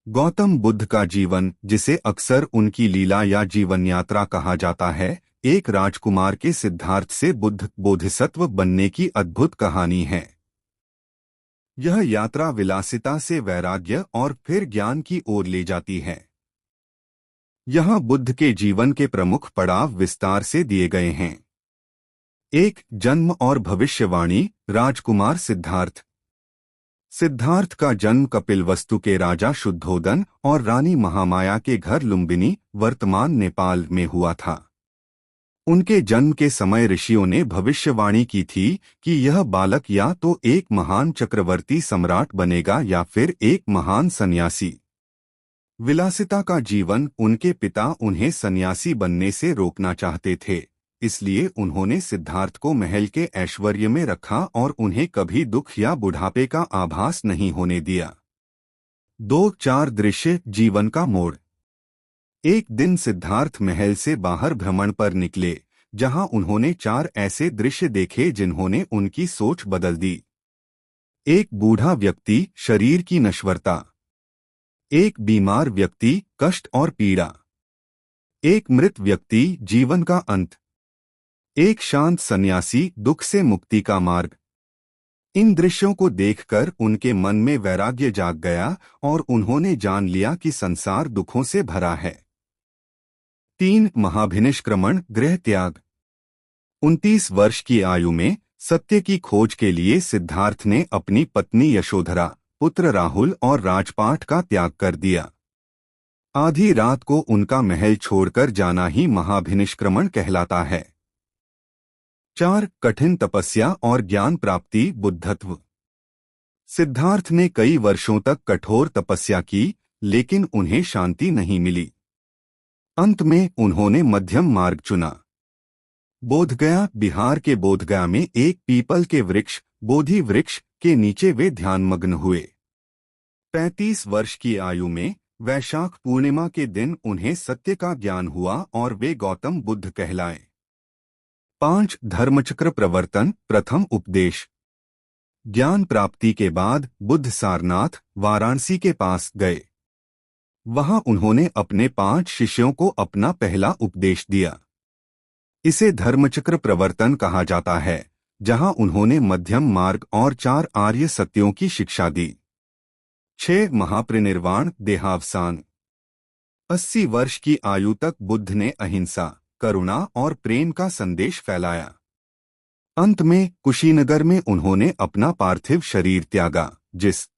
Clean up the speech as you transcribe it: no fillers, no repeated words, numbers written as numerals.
गौतम बुद्ध का जीवन, जिसे अक्सर उनकी लीला या जीवन यात्रा कहा जाता है, एक राजकुमार के सिद्धार्थ से बुद्ध बोधिसत्व बनने की अद्भुत कहानी है। यह यात्रा विलासिता से वैराग्य और फिर ज्ञान की ओर ले जाती है। यहाँ बुद्ध के जीवन के प्रमुख पड़ाव विस्तार से दिए गए हैं। 1. जन्म और भविष्यवाणी। राजकुमार सिद्धार्थ। सिद्धार्थ का जन्म कपिलवस्तु के राजा शुद्धोदन और रानी महामाया के घर लुम्बिनी, वर्तमान नेपाल में हुआ था। उनके जन्म के समय ऋषियों ने भविष्यवाणी की थी कि यह बालक या तो एक महान चक्रवर्ती सम्राट बनेगा या फिर एक महान सन्यासी। विलासिता का जीवन। उनके पिता उन्हें सन्यासी बनने से रोकना चाहते थे, इसलिए उन्होंने सिद्धार्थ को महल के ऐश्वर्य में रखा और उन्हें कभी दुख या बुढ़ापे का आभास नहीं होने दिया। 2-4 दृश्य। जीवन का मोड़। एक दिन सिद्धार्थ महल से बाहर भ्रमण पर निकले, जहां उन्होंने 4 ऐसे दृश्य देखे जिन्होंने उनकी सोच बदल दी। एक बूढ़ा व्यक्ति, शरीर की नश्वरता। एक बीमार व्यक्ति, कष्ट और पीड़ा। एक मृत व्यक्ति, जीवन का अंत। एक शांत सन्यासी, दुख से मुक्ति का मार्ग। इन दृश्यों को देखकर उनके मन में वैराग्य जाग गया और उन्होंने जान लिया कि संसार दुखों से भरा है। 3. महाभिनिष्क्रमण, गृह त्याग। 29 वर्ष की आयु में सत्य की खोज के लिए सिद्धार्थ ने अपनी पत्नी यशोधरा, पुत्र राहुल और राजपाट का त्याग कर दिया। आधी रात को उनका महल छोड़कर जाना ही महाभिनिष्क्रमण कहलाता है। 4. कठिन तपस्या और ज्ञान प्राप्ति, बुद्धत्व। सिद्धार्थ ने कई वर्षों तक कठोर तपस्या की, लेकिन उन्हें शांति नहीं मिली। अंत में उन्होंने मध्यम मार्ग चुना। बोधगया। बिहार के बोधगया में एक पीपल के वृक्ष, बोधि वृक्ष के नीचे वे ध्यानमग्न हुए। 35 वर्ष की आयु में वैशाख पूर्णिमा के दिन उन्हें सत्य का ज्ञान हुआ और वे गौतम बुद्ध कहलाए। 5. धर्मचक्र प्रवर्तन, प्रथम उपदेश। ज्ञान प्राप्ति के बाद बुद्ध सारनाथ, वाराणसी के पास गए। वहां उन्होंने अपने 5 शिष्यों को अपना पहला उपदेश दिया। इसे धर्मचक्र प्रवर्तन कहा जाता है, जहां उन्होंने मध्यम मार्ग और 4 आर्य सत्यों की शिक्षा दी। 6. महापरिनिर्वाण, देहावसान। 80 वर्ष की आयु तक बुद्ध ने अहिंसा, करुणा और प्रेम का संदेश फैलाया। अंत में कुशीनगर में उन्होंने अपना पार्थिव शरीर त्यागा, जिस